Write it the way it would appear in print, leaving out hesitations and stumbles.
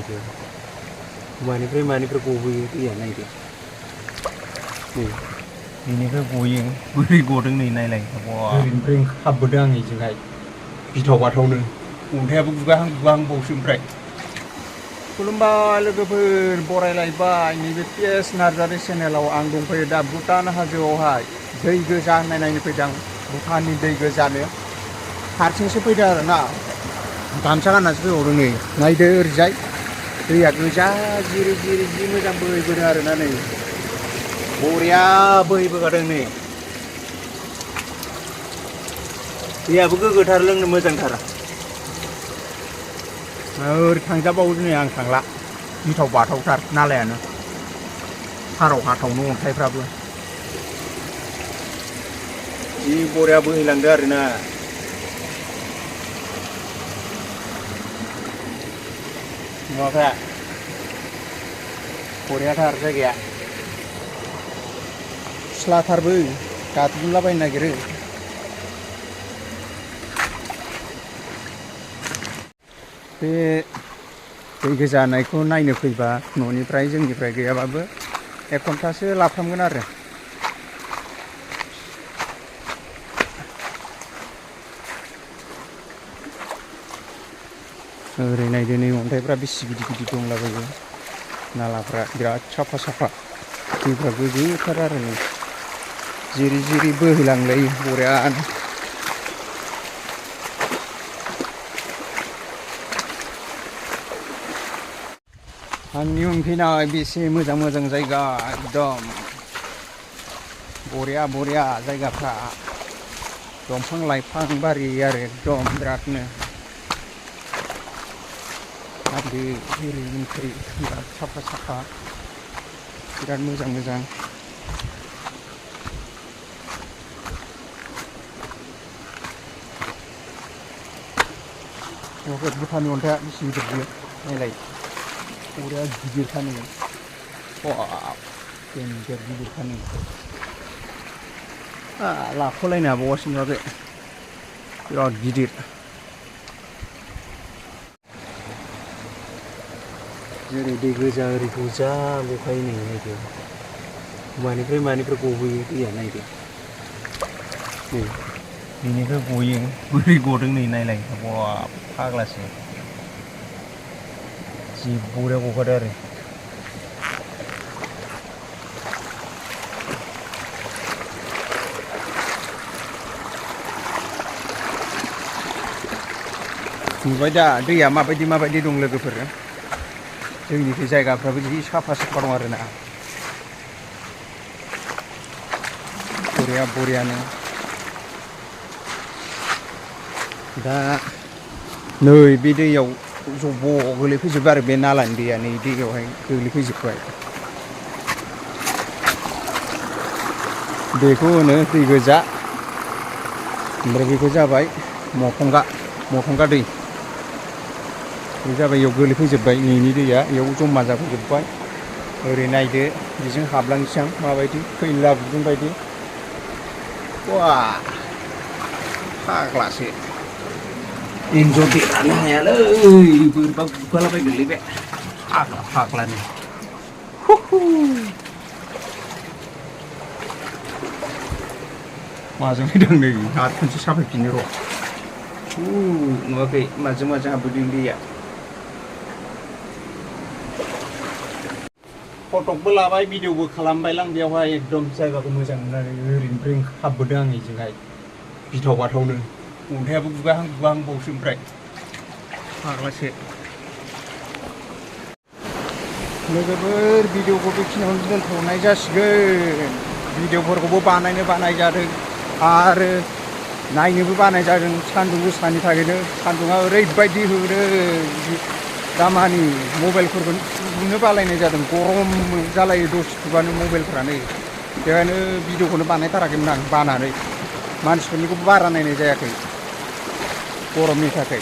नायदो मानिफ्राय गबोयो दैया नायदो नै बेनिफ्राय गयो बोरै गदों नै नायलाय ओरैनिफ्राय हाबबोदों आं इजोंहाय गिथाव बाथावनो अन्थायाबो गुगाहां बावसो ओमफ्राय खुलुमबाय लोगोफोर बरायलायबाय नैबे PS नार्जारि चेनेलाव आं दंफैयो दा भुटान हाजोआवहाय दै गोजा होननाय नायनो फैदों भुटाननि दै गोजानो हारसिंसो फैदों आरोना गामसा गाननासो फैबावदों नै नायदो ओरैजाय दैया गोजा जिरि जिरि जि मोजां बोहैबोदों आरोना नै बरिया बोहैबोगादों नै दैयाबो गोग्गोथार लोंनो मोजांथार ओरै थांजाबावो नै आं थांला गिथाव बाथावथार नालायानो हाराव हाथावनो अन्थाइफ्राबो जि बरिया बोहैलांदो आरोना नुवाखै बरियाथार जायगाया फिस्लाथारबो गाद्लिनलाबायनो नागिरो बे दै गोजा होनायखौ नायनो फैबा न'निफ्राय जोंनिफ्राय गैयाबाबो 1 घन्टासो लाफ्रामगोन आरो ओरै नायदो नै अन्थाइफ्रा बेसे गिदिर गिदिर दंलाबायो नालाफ्रा बिराद साफा दैफ्रा गोजोथार आरो नै जिरि जिरि बोहैलांलायो बरियानो आंनि उनफैनाय बेसे मोजां जायगा एकदम बरिया जायगाफ्रा दंफां लाइफां बारि आरो एकदम बिरादनो आरो ओरै उनखै बिराद साफा बिराद मोजां भुटाननि अन्थाइया बेसे गिदिर बियो नायलाय बरिया गिदिरखानो देनजार गिदिरखानो लाख'लायनो हाबावासो नुवाखै बिराद गिदिर जेरै दै गोजा ओरै गोजा गखायो नै नायदो मानिफ्राय गबोयो दैया नायदो नै बेनिफ्राय गयो बोरै गदों नै नायलाय फाग्लासो जि बरिया गखादो आरो नुबाय दा दैया माबायदि दं लोगोफोर जोंनिखै जायगाफ्राबो जि साफा दं आरोना बरियानो दा नै बे दैयाव जब' गोलैफैजोबबाय आरो बे नालानि दैया नै दैयावहाय गोग्लैफैजोबबाय बेखौ होनो दै गोजा ओमफ्राय बेखौ जाबाय मथंगा दै बे जाबाय इयाव गोलैफैजोबबाय नैनि दैया इयाव जमा जाफैजोबबाय ओरै नायदो बेजों हाबलांसै आं माबायदि खैला गुदुं बायदि फाग्लासो एन्जर देरनो हायालै बोरैबा गुगालाबाय गोलैबाय फाग्लानो माजों फैदों नै आरो खनसे साफायफिनो र' नुवाखै माजों हाबबोदों दैया फटकबो लाबाय भिडिअबो खालामबायलां बेयावहाय एकदम जायगाखौ मोजां नुनानै ओरैनिफ्राय हाबबोदों आं इजोंहाय गिथाव बाथावनो अन्थायाबो गुगाहां बावसो ओमफ्राय फाग्लासो लोगोफोर भिडिअखौ बेखिनियावनो दोनथ'नाय जासिगोन भिडिअफोरखौबो बानाय जादों आरो नायनोबो बानाय जादों सान्दुं गोसानि थाखायनो सान्दुङा ओरैबायदि होदों दामानि मबाइलफोरखौ नुनो बालायनाय जादों गरम जालायो दसे थुबानो मबाइलफ्रानो बेखायनो भिडिअखौनो बानायथाराखैमोन आं बानानै मानसिफोरनिखौबो बारा नायनाय जायाखै गरमनि थाखाय